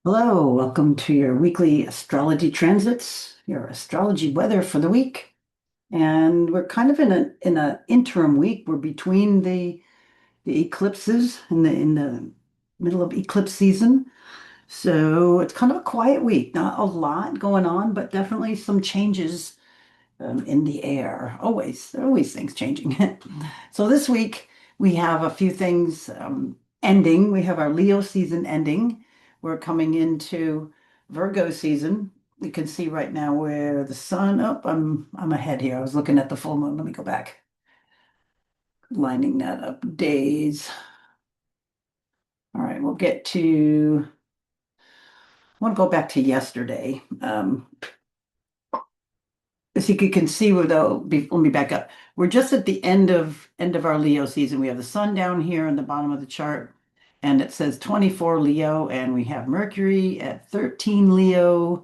Hello, welcome to your weekly astrology transits, your astrology weather for the week. And we're kind of in a interim week. We're between the eclipses in the middle of eclipse season. So it's kind of a quiet week. Not a lot going on, but definitely some changes in the air. There are always things changing. So this week we have a few things ending. We have our Leo season ending. We're coming into Virgo season. You can see right now where the sun up. I'm ahead here. I was looking at the full moon. Let me go back. Lining that up days. All right, we'll get to. I want to go back to yesterday. As you can see, let me back up. We're just at the end of our Leo season. We have the sun down here in the bottom of the chart, and it says 24 Leo, and we have Mercury at 13 Leo,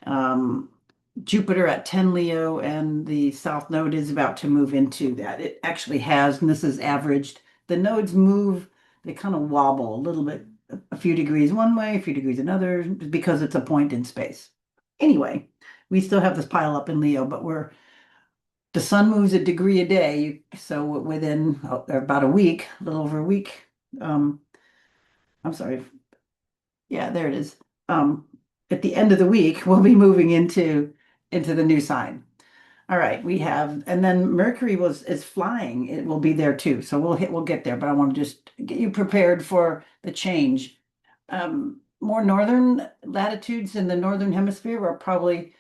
um, Jupiter at 10 Leo, and the South Node is about to move into that. It actually has, and this is averaged. The nodes move, they kind of wobble a little bit, a few degrees one way, a few degrees another, because it's a point in space. Anyway, we still have this pile up in Leo, but the sun moves a degree a day. So within about a week, a little over a week, um, I'm sorry, yeah, there it is. Um, at the end of the week, we'll be moving into the new sign. All right, we have, and then Mercury is flying. It will be there too. So we'll get there, but I want to just get you prepared for the change. More northern latitudes in the northern hemisphere are probably,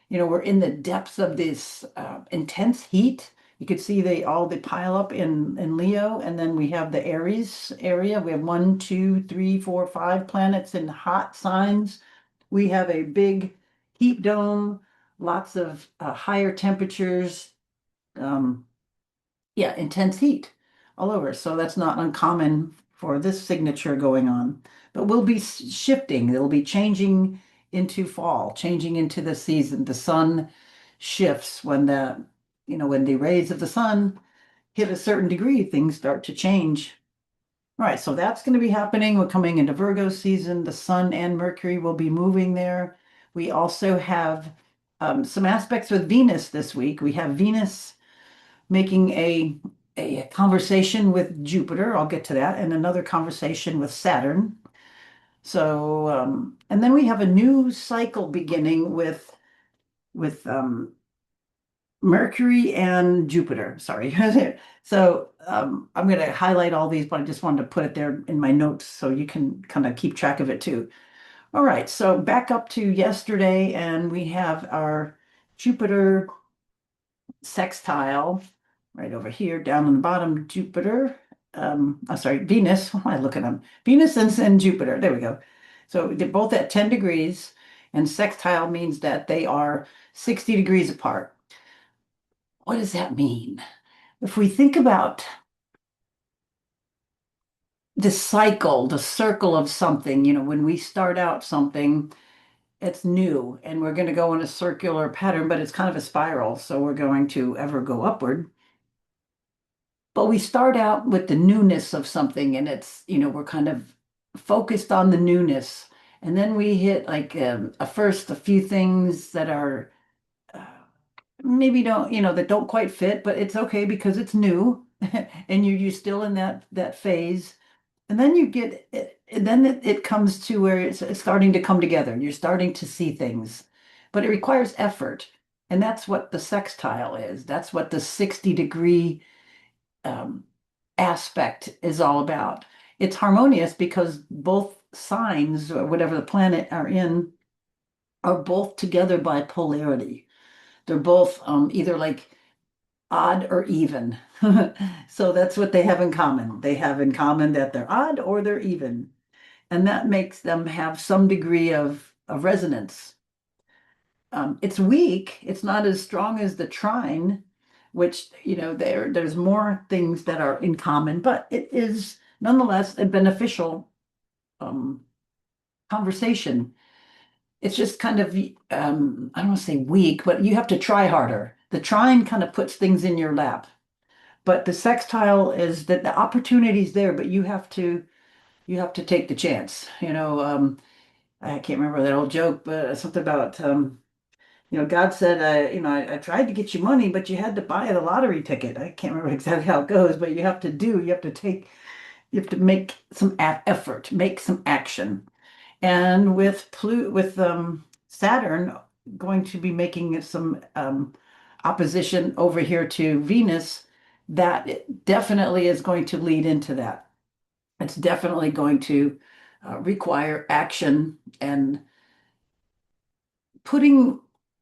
we're in the depths of this intense heat. You could see all the pile up in Leo, and then we have the Aries area. We have one, two, three, four, five planets in hot signs. We have a big heat dome, lots of higher temperatures. Um, yeah, intense heat all over. So that's not uncommon for this signature going on. But we'll be shifting. It'll be changing into fall, changing into the season. The sun shifts when the rays of the sun hit a certain degree, things start to change. All right, so that's going to be happening. We're coming into Virgo season. The sun and Mercury will be moving there. We also have some aspects with Venus this week. We have Venus making a conversation with Jupiter. I'll get to that, and another conversation with Saturn. So, and then we have a new cycle beginning with Mercury and Jupiter. Sorry. So I'm going to highlight all these, but I just wanted to put it there in my notes so you can kind of keep track of it too. All right, so back up to yesterday, and we have our Jupiter sextile right over here down on the bottom, Jupiter. I'm sorry, Venus. What am I looking at? Venus and Jupiter. There we go. So they're both at 10 degrees, and sextile means that they are 60 degrees apart. What does that mean? If we think about the cycle, the circle of something, when we start out something, it's new and we're going to go in a circular pattern, but it's kind of a spiral. So we're going to ever go upward. But we start out with the newness of something, and we're kind of focused on the newness. And then we hit like a few things that are uh, maybe that don't quite fit, but it's okay because it's new and you're still in that phase. And then you get it, and then it comes to where it's starting to come together. You're starting to see things, but it requires effort. And that's what the sextile is. That's what the 60-degree um, aspect is all about. It's harmonious because both signs, or whatever the planet are in, are both together by polarity. They're both either like odd or even. So that's what they have in common. They have in common that they're odd or they're even. And that makes them have some degree of resonance. It's weak. It's not as strong as the trine, which, there's more things that are in common, but it is nonetheless a beneficial um, conversation. It's just kind of, I don't want to say weak, but you have to try harder. The trine kind of puts things in your lap, but the sextile is that the opportunity's there, but you have to take the chance. I can't remember that old joke, but something about God said, I tried to get you money, but you had to buy the lottery ticket. I can't remember exactly how it goes, but you have to make some effort, make some action. And with Saturn going to be making some opposition over here to Venus, that definitely is going to lead into that. It's definitely going to require action and putting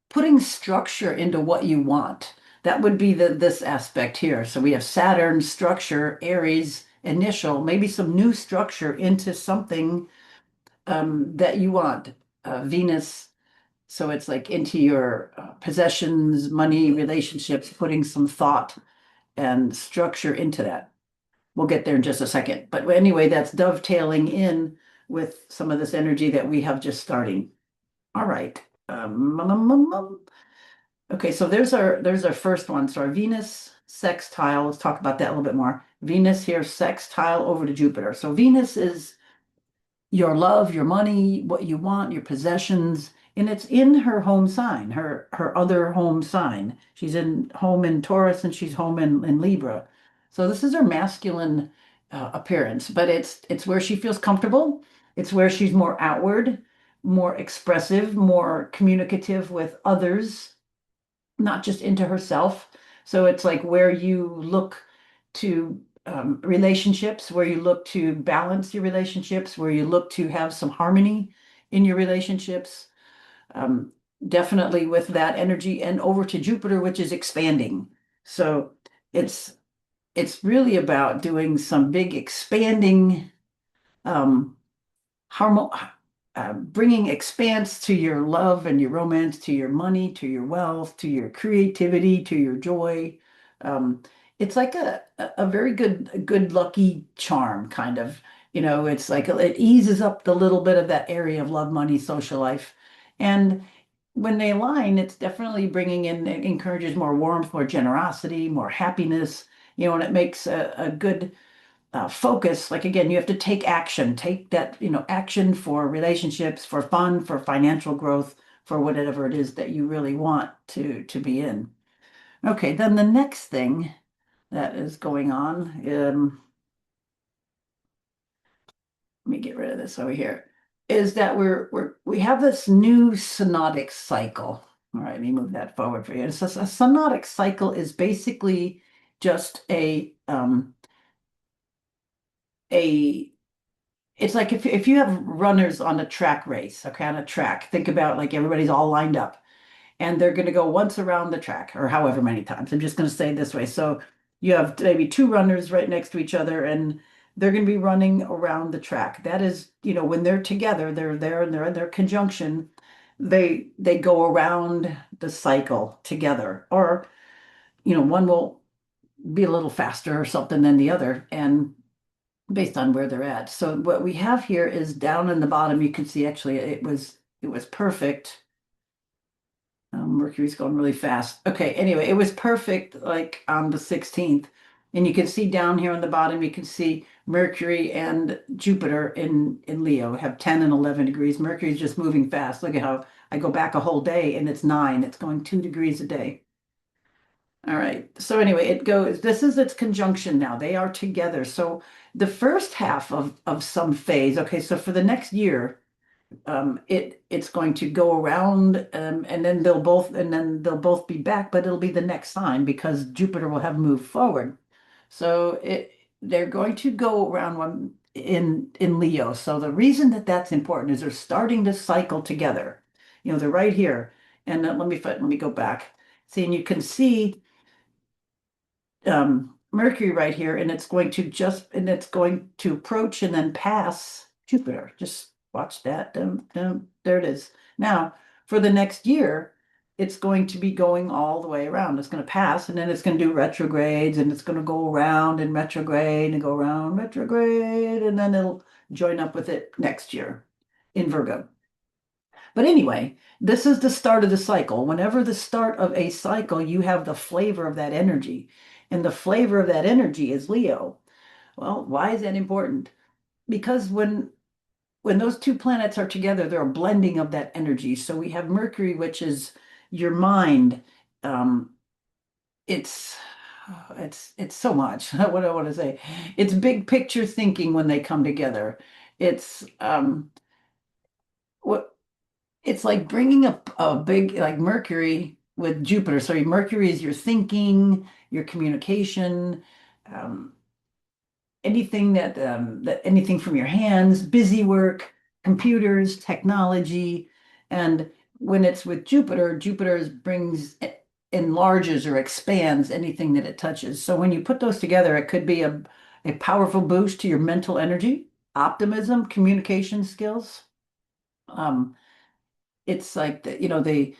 putting structure into what you want. That would be this aspect here. So we have Saturn structure, Aries initial, maybe some new structure into something that you want. Venus, so it's like into your possessions, money, relationships, putting some thought and structure into that. We'll get there in just a second. But anyway, that's dovetailing in with some of this energy that we have just starting. All right. Okay, so there's our first one. So our Venus sextile. Let's talk about that a little bit more. Venus here sextile over to Jupiter. So Venus is your love, your money, what you want, your possessions, and it's in her home sign, her other home sign. She's in home in Taurus and she's home in Libra. So this is her masculine appearance, but it's where she feels comfortable. It's where she's more outward, more expressive, more communicative with others, not just into herself. So it's like where you look to relationships, where you look to balance your relationships, where you look to have some harmony in your relationships. Um, Definitely with that energy, and over to Jupiter, which is expanding. So it's it's really about doing some big expanding um, harmo bringing expanse to your love and your romance, to your money, to your wealth, to your creativity, to your joy. Um, it's like a very good lucky charm kind of. It's like it eases up the little bit of that area of love, money, social life. And when they align, it's definitely bringing in, it encourages more warmth, more generosity, more happiness, and it makes a good focus. Like again, you have to take action, take that, action for relationships, for fun, for financial growth, for whatever it is that you really want to be in. Okay, then the next thing that is going on, let me get rid of this over here, is that we have this new synodic cycle. All right, let me move that forward for you. It's a synodic cycle is basically just a it's like if you have runners on a track race, okay, on a track, think about like everybody's all lined up and they're going to go once around the track or however many times. I'm just going to say it this way. So you have maybe two runners right next to each other and they're going to be running around the track. That is, when they're together, they're there and they're in their conjunction, they go around the cycle together. Or, one will be a little faster or something than the other. And based on where they're at. So what we have here is down in the bottom, you can see actually it was perfect. Mercury's going really fast. Okay, anyway, it was perfect like on the 16th. And you can see down here on the bottom, you can see Mercury and Jupiter in Leo have 10 and 11 degrees. Mercury's just moving fast. Look at how I go back a whole day and it's 9. It's going 2 degrees a day. All right. So anyway, this is its conjunction now. They are together. So the first half of some phase, okay, so for the next year, it's going to go around, and then they'll both be back, but it'll be the next sign because Jupiter will have moved forward. So they're going to go around one in Leo. So the reason that that's important is they're starting to cycle together. They're right here. And let me go back. See, and you can see Mercury right here, and it's going to approach and then pass Jupiter. Just watch that. There it is. Now, for the next year, it's going to be going all the way around. It's going to pass, and then it's going to do retrogrades, and it's going to go around and retrograde and go around retrograde, and then it'll join up with it next year in Virgo. But anyway, this is the start of the cycle. Whenever the start of a cycle, you have the flavor of that energy. And the flavor of that energy is Leo. Well, why is that important? Because when when those two planets are together, they're a blending of that energy. So we have Mercury, which is your mind. Um, it's it's so much. What do I want to say? It's big picture thinking when they come together. It's what it's like bringing a big like Mercury with Jupiter. So Mercury is your thinking, your communication. Um, anything that anything from your hands, busy work, computers, technology, and when it's with Jupiter, Jupiter brings enlarges or expands anything that it touches. So when you put those together, it could be a powerful boost to your mental energy, optimism, communication skills. Um, it's like the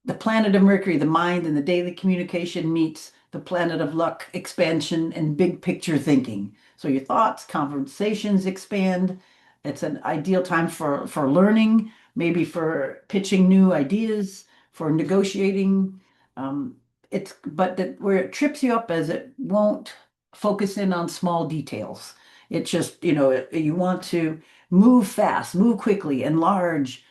the planet of Mercury, the mind and the daily communication meets the planet of luck, expansion, and big picture thinking. So your thoughts, conversations expand. It's an ideal time for learning, maybe for pitching new ideas, for negotiating. Um, it's but that where it trips you up is it won't focus in on small details. It just, you want to move fast, move quickly, enlarge,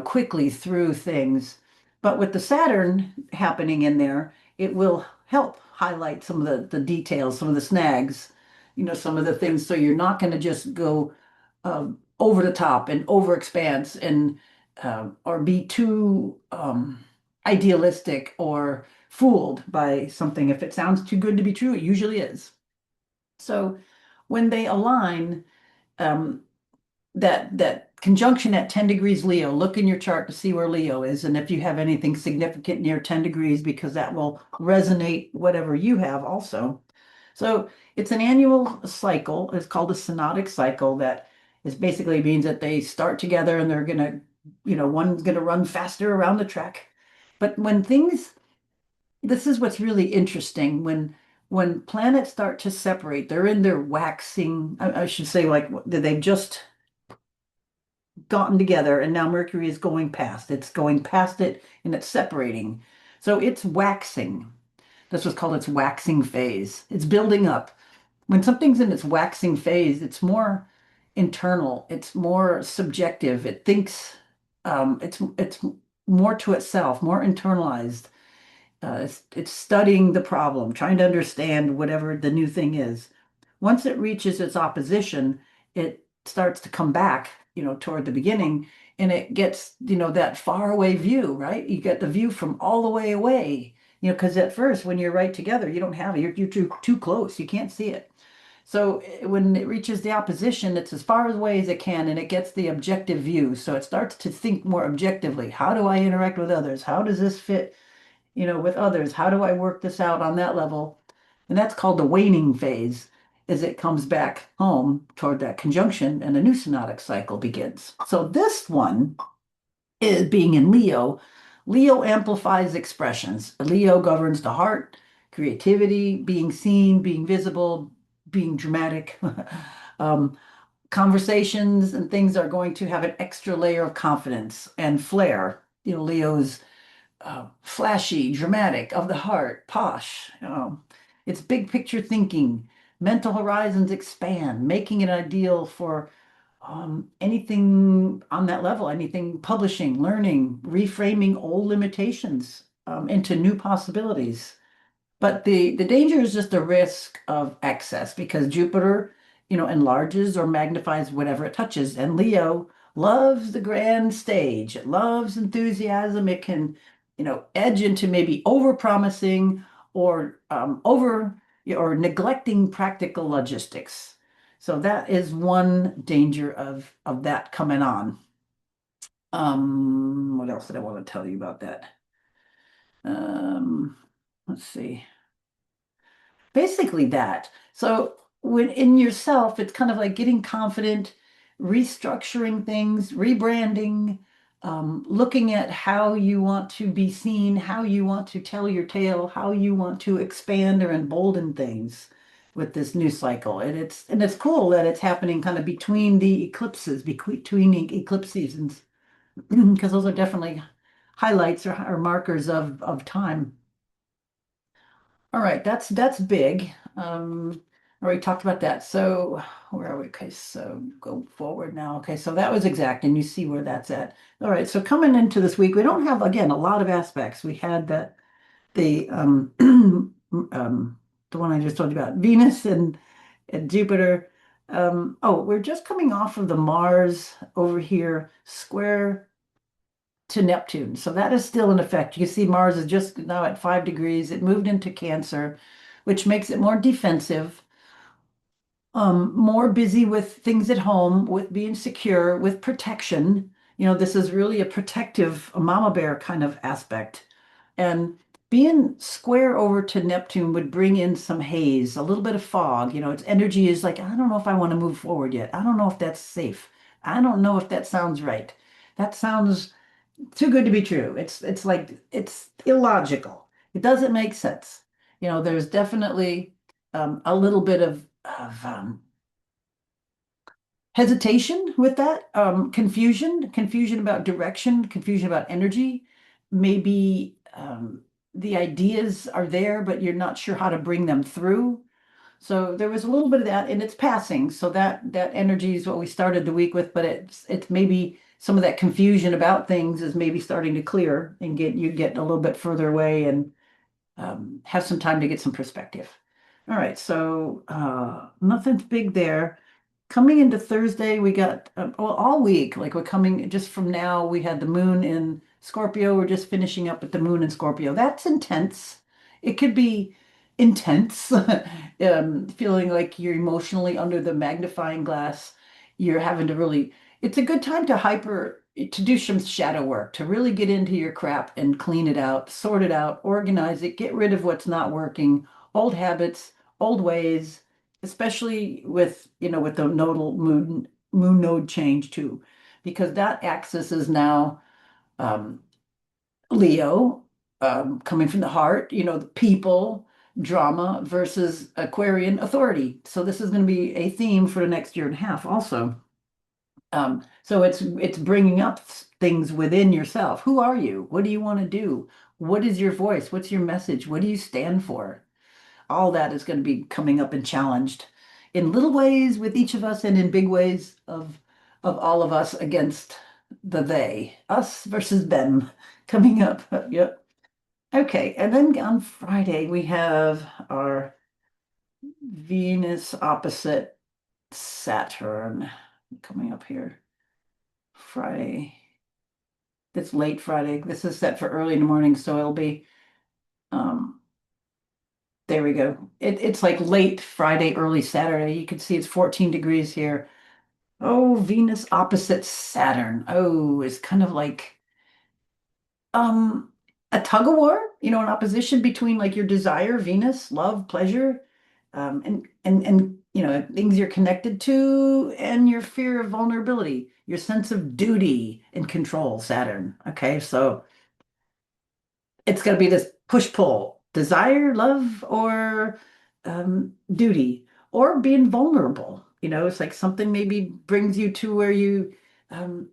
quickly through things. But with the Saturn happening in there, it will help highlight some of the details, some of the snags, some of the things. So you're not going to just go over the top and over expanse and or be too idealistic or fooled by something. If it sounds too good to be true, it usually is. So when they align, um, that conjunction at 10 degrees Leo, look in your chart to see where Leo is and if you have anything significant near 10 degrees because that will resonate whatever you have also. So it's an annual cycle. It's called a synodic cycle that is basically means that they start together and they're gonna, one's gonna run faster around the track. But this is what's really interesting when planets start to separate, they're in their waxing, I should say, like they've just gotten together and now Mercury is going past. It's going past it and it's separating. So it's waxing. That's what's called its waxing phase. It's building up. When something's in its waxing phase, it's more internal, it's more subjective. It thinks it's more to itself, more internalized. It's studying the problem, trying to understand whatever the new thing is. Once it reaches its opposition, it starts to come back, toward the beginning, and it gets, that far away view, right? You get the view from all the way away, because at first when you're right together, you don't have it. You're too close. You can't see it. So when it reaches the opposition, it's as far away as it can, and it gets the objective view. So it starts to think more objectively. How do I interact with others? How does this fit? With others? How do I work this out on that level? And that's called the waning phase as it comes back home toward that conjunction and a new synodic cycle begins. So this one is being in Leo. Leo amplifies expressions. Leo governs the heart, creativity, being seen, being visible, being dramatic. um, Conversations and things are going to have an extra layer of confidence and flair. Leo's flashy, dramatic, of the heart, posh. It's big picture thinking. Mental horizons expand, making it ideal for anything on that level, anything publishing, learning, reframing old limitations into new possibilities. But the danger is just the risk of excess because Jupiter, enlarges or magnifies whatever it touches. And Leo loves the grand stage. It loves enthusiasm. It can, edge into maybe over-promising or or neglecting practical logistics. So that is one danger of that coming on. What else did I want to tell you about that? Let's see. Basically that. So when in yourself, it's kind of like getting confident, restructuring things, rebranding, looking at how you want to be seen, how you want to tell your tale, how you want to expand or embolden things with this new cycle. And it's cool that it's happening kind of between the eclipses, between eclipse seasons, because those are definitely highlights or markers of time. All right, that's big. already talked about that. So where are we? Okay, so go forward now. Okay, so that was exact, and you see where that's at. All right, so coming into this week, we don't have again a lot of aspects. We had the the one I just told you about, Venus and Jupiter. Oh, we're just coming off of the Mars over here, square to Neptune. So that is still in effect. You see Mars is just now at 5 degrees. It moved into Cancer, which makes it more defensive, more busy with things at home, with being secure, with protection. This is really a protective, a mama bear kind of aspect. And being square over to Neptune would bring in some haze, a little bit of fog. Its energy is like, I don't know if I want to move forward yet. I don't know if that's safe. I don't know if that sounds right. That sounds too good to be true. It's like it's illogical. It doesn't make sense. There's definitely a little bit of hesitation with that, confusion about direction, confusion about energy. Maybe the ideas are there, but you're not sure how to bring them through. So there was a little bit of that, and it's passing. So that energy is what we started the week with, but it's maybe some of that confusion about things is maybe starting to clear and get a little bit further away and have some time to get some perspective. All right, so nothing's big there. Coming into Thursday, we got well, all week, like we're coming just from now, we had the moon in Scorpio. We're just finishing up with the moon in Scorpio. That's intense. It could be intense, feeling like you're emotionally under the magnifying glass. You're having to really, it's a good time to do some shadow work, to really get into your crap and clean it out, sort it out, organize it, get rid of what's not working, old habits, old ways, especially with the nodal moon node change too, because that axis is now um, Leo, coming from the heart, the people, drama versus Aquarian authority. So this is going to be a theme for the next year and a half also. So it's bringing up things within yourself. Who are you? What do you want to do? What is your voice? What's your message? What do you stand for? All that is going to be coming up and challenged in little ways with each of us and in big ways of all of us against the they, us versus them coming up. Yep. Okay. And then on Friday, we have our Venus opposite Saturn coming up here. Friday. It's late Friday. This is set for early in the morning, so it'll be um there we go. It's like late Friday, early Saturday. You can see it's 14 degrees here. Oh, Venus opposite Saturn. Oh, it's kind of like um a tug of war, an opposition between like your desire, Venus, love, pleasure, and things you're connected to and your fear of vulnerability, your sense of duty and control, Saturn. Okay, so it's going to be this push-pull, desire, love, or duty, or being vulnerable. It's like something maybe brings you to where um,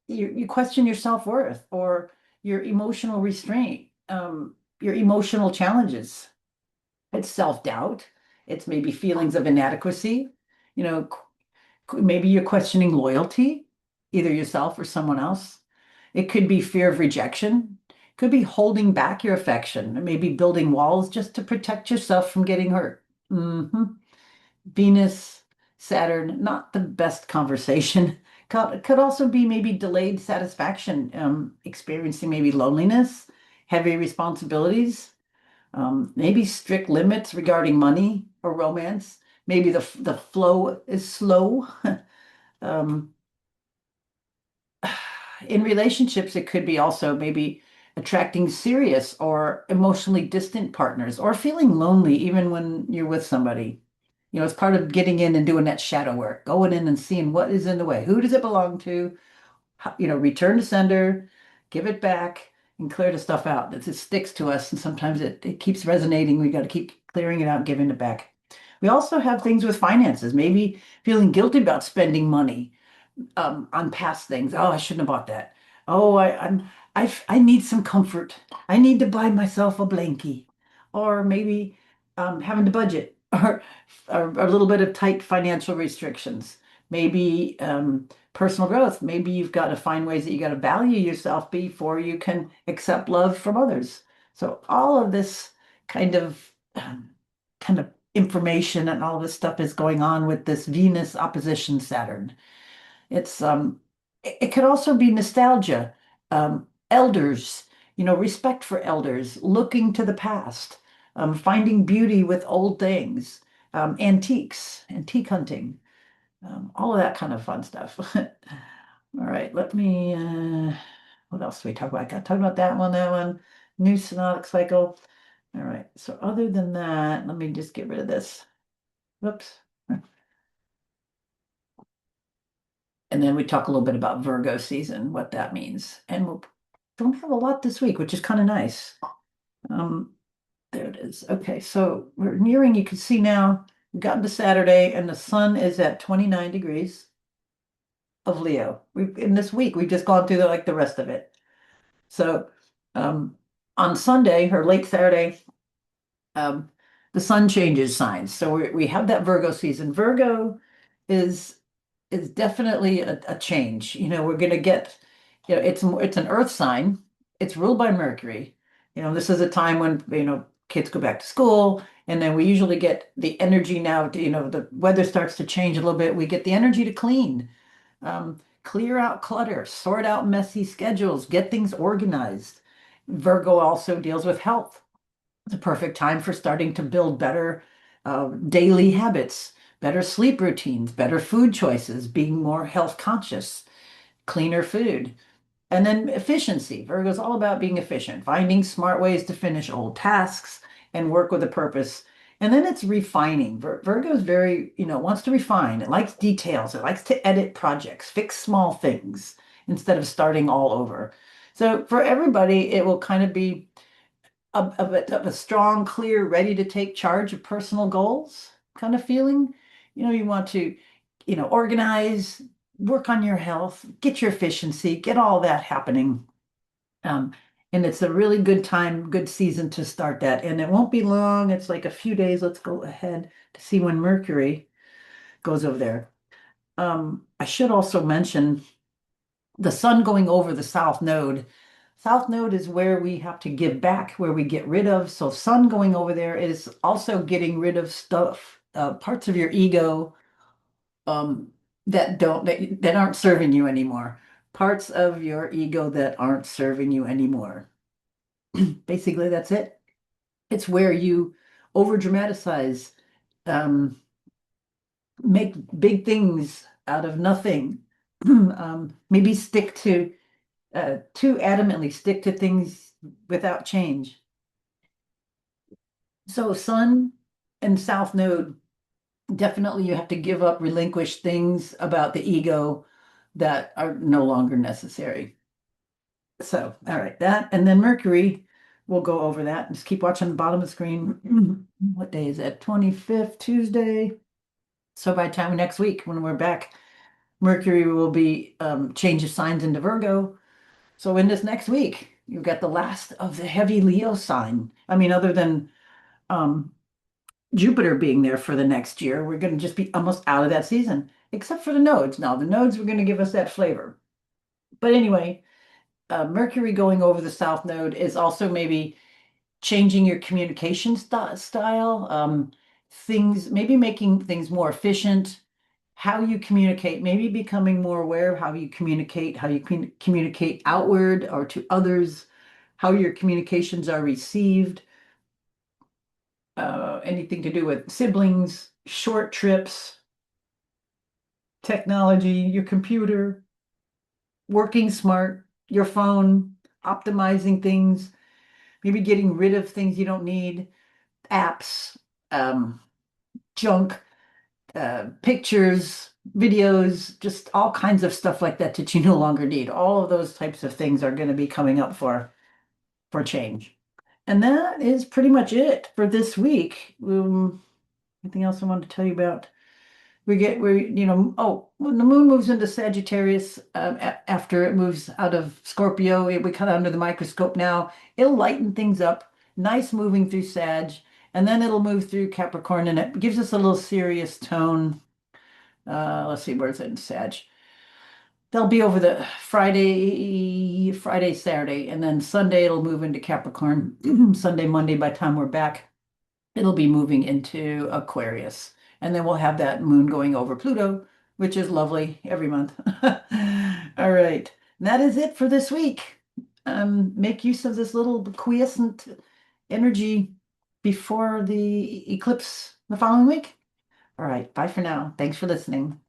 you question your self-worth or your emotional restraint, your emotional challenges. It's self-doubt. It's maybe feelings of inadequacy. You know, maybe you're questioning loyalty, either yourself or someone else. It could be fear of rejection. Could be holding back your affection, maybe building walls just to protect yourself from getting hurt. Venus, Saturn, not the best conversation. Could also be maybe delayed satisfaction, experiencing maybe loneliness, heavy responsibilities, maybe strict limits regarding money or romance. Maybe the flow is slow. Um, in relationships, it could be also maybe attracting serious or emotionally distant partners or feeling lonely even when you're with somebody. It's part of getting in and doing that shadow work, going in and seeing what is in the way. Who does it belong to? Return to sender, give it back, and clear the stuff out. It sticks to us, and sometimes it keeps resonating. We got to keep clearing it out, giving it back. We also have things with finances, maybe feeling guilty about spending money on past things. Oh, I shouldn't have bought that. Oh, I need some comfort. I need to buy myself a blankie, or maybe having to budget. or, or a little bit of tight financial restrictions, maybe personal growth. Maybe you've got to find ways that you got to value yourself before you can accept love from others. So all of this kind of kind of information and all this stuff is going on with this Venus opposition Saturn. It's it could also be nostalgia, elders, respect for elders, looking to the past, finding beauty with old things, antiques, antique hunting, all of that kind of fun stuff. All right, let me what else do we talk about? I got to talk about that one, new synodic cycle. All right, so other than that, let me just get rid of this. Whoops. And then we talk a little bit about Virgo season, what that means. And we don't have a lot this week, which is kind of nice. Um, there it is. Okay, so we're nearing, you can see now, we've gotten to Saturday and the sun is at 29 degrees of Leo. We've in this week, we've just gone through like the rest of it. So um, on Sunday or late Saturday, um, the sun changes signs. So we have that Virgo season. Virgo is is definitely a change. We're going to get, it's an earth sign. It's ruled by Mercury. This is a time when, kids go back to school, and then we usually get the energy now to, the weather starts to change a little bit. We get the energy to clean, clear out clutter, sort out messy schedules, get things organized. Virgo also deals with health. It's a perfect time for starting to build better daily habits, better sleep routines, better food choices, being more health conscious, cleaner food. And then efficiency. Virgo is all about being efficient, finding smart ways to finish old tasks and work with a purpose. And then it's refining. Virgo is very, wants to refine. It likes details. It likes to edit projects, fix small things instead of starting all over. So for everybody, it will kind of be of a strong, clear, ready to take charge of personal goals kind of feeling. You want to, organize, work on your health, get your efficiency, get all that happening. Um, and it's a really good time, good season to start that. And it won't be long. It's like a few days. Let's go ahead to see when Mercury goes over there. I should also mention the sun going over the south node. South node is where we have to give back, where we get rid of. So sun going over there is also getting rid of stuff, parts of your ego that aren't serving you anymore. Parts of your ego that aren't serving you anymore. Basically, that's it. It's where you over dramatize, um, make big things out of nothing. Maybe stick to too adamantly stick to things without change. So Sun and South Node, definitely you have to give up, relinquish things about the ego that are no longer necessary. So, all right, that, and then Mercury, we'll go over that. Just keep watching the bottom of the screen. What day is it? 25th, Tuesday. So by the time next week, when we're back, Mercury will be change of signs into Virgo. So in this next week, you've got the last of the heavy Leo sign. I mean, other than um, Jupiter being there for the next year, we're going to just be almost out of that season, except for the nodes. Now, the nodes were going to give us that flavor. But anyway, Mercury going over the South Node is also maybe changing your communication style, things, maybe making things more efficient, how you communicate, maybe becoming more aware of how you communicate outward or to others, how your communications are received, anything to do with siblings, short trips, technology, your computer, working smart, your phone, optimizing things, maybe getting rid of things you don't need, apps, um, junk, pictures, videos, just all kinds of stuff like that that you no longer need. All of those types of things are going to be coming up for change. And that is pretty much it for this week. Anything else I wanted to tell you about? When the moon moves into Sagittarius, after it moves out of Scorpio, we cut under the microscope now. It'll lighten things up. Nice moving through Sag. And then it'll move through Capricorn and it gives us a little serious tone. Let's see, where's it in Sag? They'll be over the Friday, Saturday, and then Sunday it'll move into Capricorn. Sunday, Monday, by the time we're back, it'll be moving into Aquarius. And then we'll have that moon going over Pluto, which is lovely every month. All right. That is it for this week. Make use of this little quiescent energy before the eclipse the following week. All right. Bye for now. Thanks for listening.